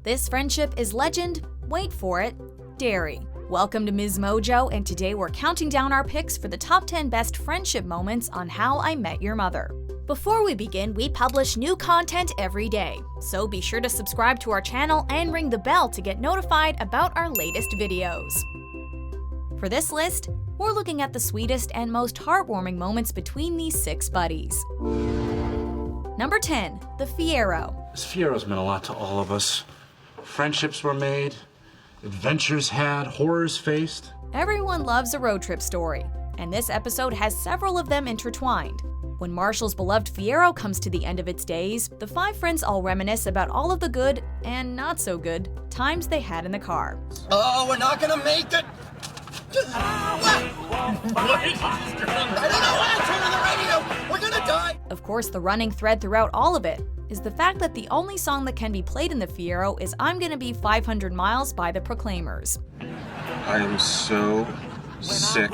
This friendship is legend, wait for it, dairy. Welcome to Ms. Mojo, and today we're counting down our picks for the top 10 best friendship moments on How I Met Your Mother. Before we begin, we publish new content every day, so be sure to subscribe to our channel and ring the bell to get notified about our latest videos. For this list, we're looking at the sweetest and most heartwarming moments between these 6 buddies. Number 10, the Fiyero. This Fiero's meant a lot to all of us. Friendships were made, adventures had, horrors faced. Everyone loves a road trip story, and this episode has several of them intertwined. When Marshall's beloved Fiyero comes to the end of its days, the 5 friends all reminisce about all of the good, and not so good, times they had in the car. Oh, we're not gonna make it! I don't know why I turned on the radio! We're gonna die! Of course, the running thread throughout all of it is the fact that the only song that can be played in the Fiyero is I'm Gonna Be 500 Miles by the Proclaimers. I am so sick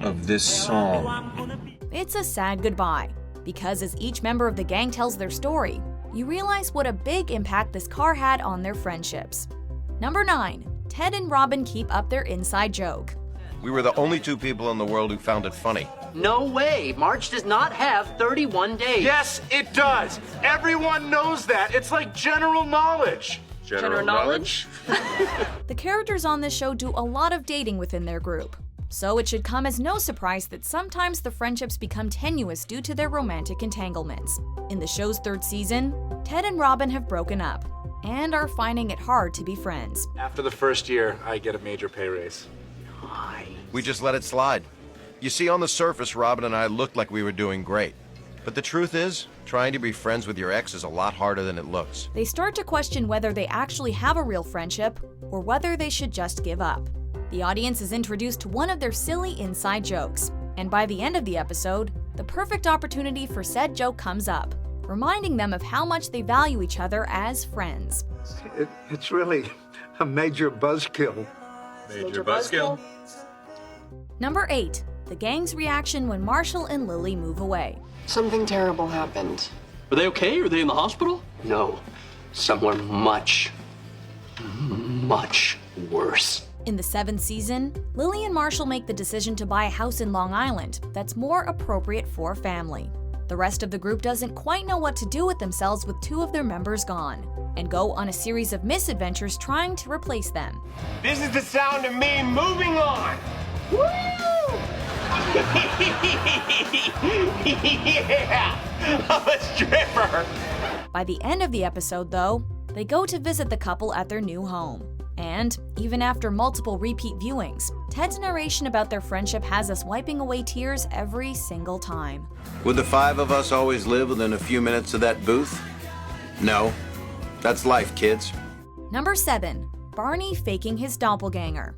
of this song. It's a sad goodbye, because as each member of the gang tells their story, you realize what a big impact this car had on their friendships. Number 9. Ted and Robin keep up their inside joke. We were the only 2 people in the world who found it funny. No way! March does not have 31 days. Yes, it does! Everyone knows that! It's like general knowledge! General knowledge? The characters on this show do a lot of dating within their group, so it should come as no surprise that sometimes the friendships become tenuous due to their romantic entanglements. In the show's 3rd season, Ted and Robin have broken up, and are finding it hard to be friends. After the first year, I get a major pay raise. We just let it slide. You see, on the surface, Robin and I looked like we were doing great. But the truth is, trying to be friends with your ex is a lot harder than it looks. They start to question whether they actually have a real friendship, or whether they should just give up. The audience is introduced to one of their silly inside jokes, and by the end of the episode, the perfect opportunity for said joke comes up, reminding them of how much they value each other as friends. It's really a major buzzkill. Major buzzkill? Number 8. The gang's reaction when Marshall and Lily move away. Something terrible happened. Are they okay? Are they in the hospital? No, somewhere much, much worse. In the 7th season, Lily and Marshall make the decision to buy a house in Long Island that's more appropriate for a family. The rest of the group doesn't quite know what to do with themselves with 2 of their members gone, and go on a series of misadventures trying to replace them. This is the sound of me moving on! Woo! Yeah! I'm a stripper! By the end of the episode, though, they go to visit the couple at their new home. And, even after multiple repeat viewings, Ted's narration about their friendship has us wiping away tears every single time. Would the 5 of us always live within a few minutes of that booth? No. That's life, kids. Number 7. Barney faking his doppelganger.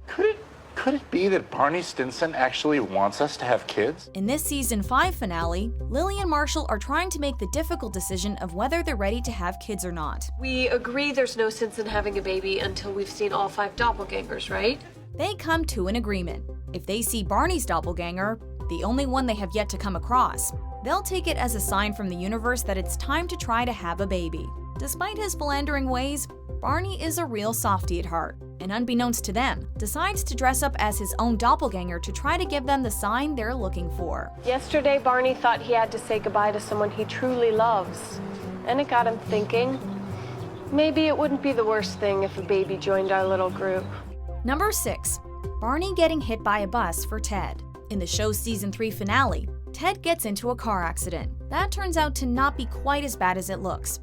Could it be that Barney Stinson actually wants us to have kids? In this season 5 finale, Lily and Marshall are trying to make the difficult decision of whether they're ready to have kids or not. We agree there's no sense in having a baby until we've seen all 5 doppelgangers, right? They come to an agreement. If they see Barney's doppelganger, the only one they have yet to come across, they'll take it as a sign from the universe that it's time to try to have a baby. Despite his philandering ways, Barney is a real softie at heart, and unbeknownst to them, decides to dress up as his own doppelganger to try to give them the sign they're looking for. Yesterday, Barney thought he had to say goodbye to someone he truly loves. And it got him thinking, maybe it wouldn't be the worst thing if a baby joined our little group. Number 6. Barney getting hit by a bus for Ted. In the show's season 3 finale, Ted gets into a car accident. That turns out to not be quite as bad as it looks.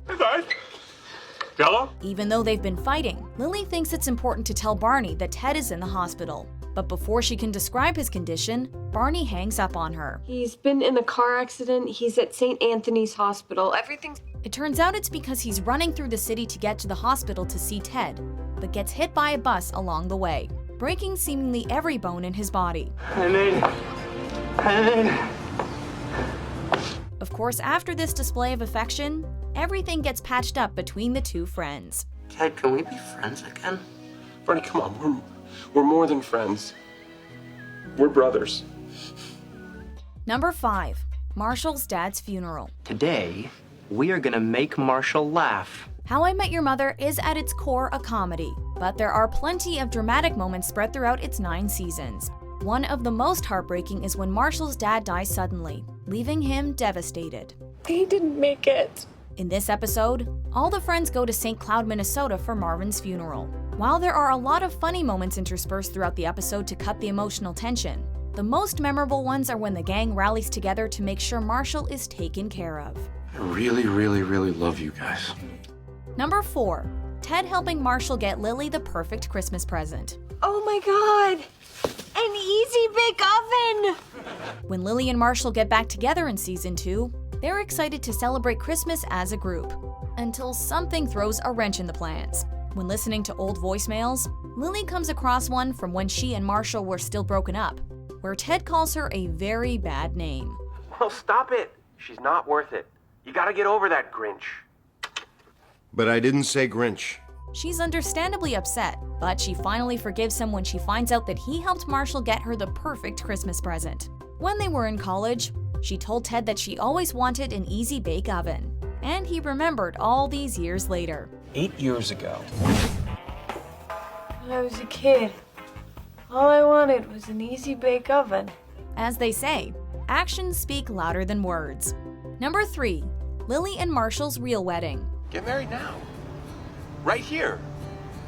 Hello? Even though they've been fighting, Lily thinks it's important to tell Barney that Ted is in the hospital. But before she can describe his condition, Barney hangs up on her. He's been in a car accident. He's at St. Anthony's Hospital. Everything's... It turns out it's because he's running through the city to get to the hospital to see Ted, but gets hit by a bus along the way, breaking seemingly every bone in his body. Of course, after this display of affection, everything gets patched up between the 2 friends. Ted, can we be friends again? Barney, come on, we're more than friends. We're brothers. Number 5. Marshall's dad's funeral. Today, we are gonna make Marshall laugh. How I Met Your Mother is at its core a comedy, but there are plenty of dramatic moments spread throughout its 9 seasons. One of the most heartbreaking is when Marshall's dad dies suddenly, leaving him devastated. He didn't make it. In this episode, all the friends go to St. Cloud, Minnesota for Marvin's funeral. While there are a lot of funny moments interspersed throughout the episode to cut the emotional tension, the most memorable ones are when the gang rallies together to make sure Marshall is taken care of. I really, really, really love you guys. Number 4. Ted helping Marshall get Lily the perfect Christmas present. Oh my God! An Easy Bake Oven! When Lily and Marshall get back together in season 2, they're excited to celebrate Christmas as a group, until something throws a wrench in the plans. When listening to old voicemails, Lily comes across one from when she and Marshall were still broken up, where Ted calls her a very bad name. Well, stop it. She's not worth it. You gotta get over that Grinch. But I didn't say Grinch. She's understandably upset, but she finally forgives him when she finds out that he helped Marshall get her the perfect Christmas present. When they were in college, she told Ted that she always wanted an Easy Bake Oven, and he remembered all these years later. 8 years ago. When I was a kid, all I wanted was an Easy Bake Oven. As they say, actions speak louder than words. Number 3. Lily and Marshall's real wedding. Get married now. Right here.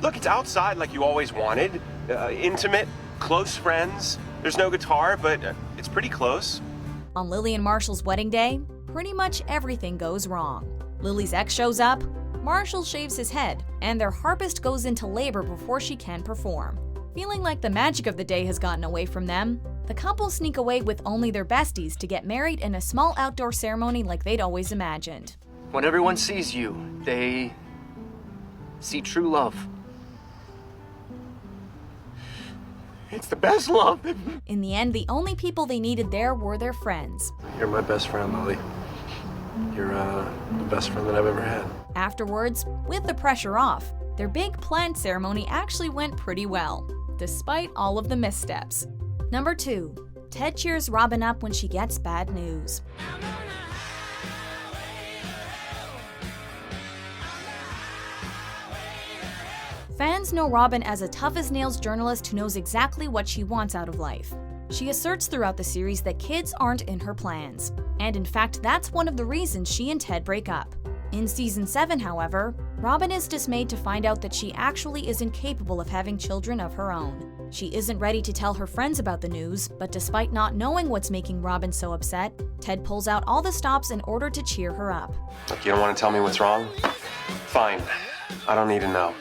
Look, it's outside like you always wanted. Intimate, close friends. There's no guitar, but it's pretty close. On Lily and Marshall's wedding day, pretty much everything goes wrong. Lily's ex shows up, Marshall shaves his head, and their harpist goes into labor before she can perform. Feeling like the magic of the day has gotten away from them, the couple sneak away with only their besties to get married in a small outdoor ceremony like they'd always imagined. When everyone sees you, they see true love. It's the best love. In the end, the only people they needed there were their friends. You're my best friend, Lily. You're the best friend that I've ever had. Afterwards, with the pressure off, their big planned ceremony actually went pretty well, despite all of the missteps. Number 2. Ted cheers Robin up when she gets bad news. Fans know Robin as a tough-as-nails journalist who knows exactly what she wants out of life. She asserts throughout the series that kids aren't in her plans, and in fact that's one of the reasons she and Ted break up. In season 7, however, Robin is dismayed to find out that she actually isn't capable of having children of her own. She isn't ready to tell her friends about the news, but despite not knowing what's making Robin so upset, Ted pulls out all the stops in order to cheer her up. Look, you don't want to tell me what's wrong? Fine. I don't need to know.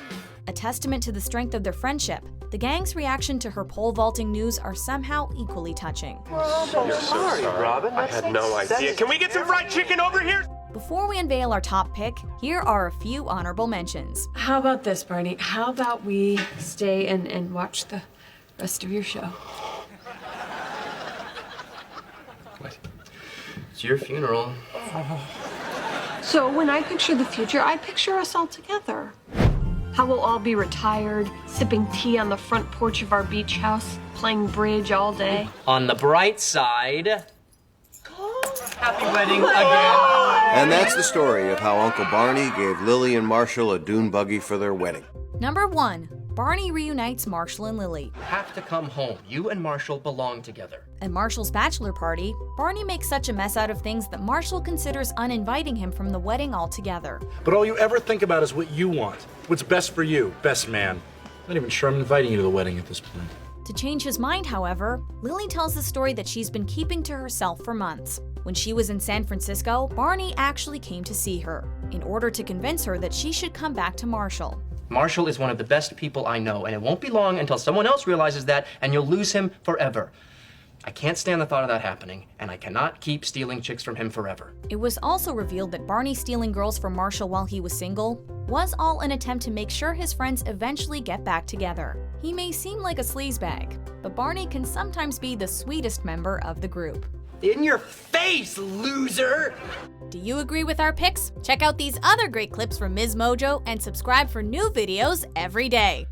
A testament to the strength of their friendship, the gang's reaction to her pole vaulting news are somehow equally touching. You're so sorry, Robin. I had no idea. Can we get some fried chicken over here? Before we unveil our top pick, here are a few honorable mentions. How about this, Barney? How about we stay and watch the rest of your show? What? It's your funeral. So when I picture the future, I picture us all together. How we'll all be retired, sipping tea on the front porch of our beach house, playing bridge all day. On the bright side, happy wedding again. And that's the story of how Uncle Barney gave Lily and Marshall a dune buggy for their wedding. Number 1. Barney reunites Marshall and Lily. You have to come home. You and Marshall belong together. At Marshall's bachelor party, Barney makes such a mess out of things that Marshall considers uninviting him from the wedding altogether. But all you ever think about is what you want. What's best for you, best man. I'm not even sure I'm inviting you to the wedding at this point. To change his mind, however, Lily tells the story that she's been keeping to herself for months. When she was in San Francisco, Barney actually came to see her, in order to convince her that she should come back to Marshall. Marshall is one of the best people I know, and it won't be long until someone else realizes that, and you'll lose him forever. I can't stand the thought of that happening, and I cannot keep stealing chicks from him forever. It was also revealed that Barney stealing girls from Marshall while he was single was all an attempt to make sure his friends eventually get back together. He may seem like a sleazebag, but Barney can sometimes be the sweetest member of the group. In your face, loser! Do you agree with our picks? Check out these other great clips from Ms. Mojo and subscribe for new videos every day.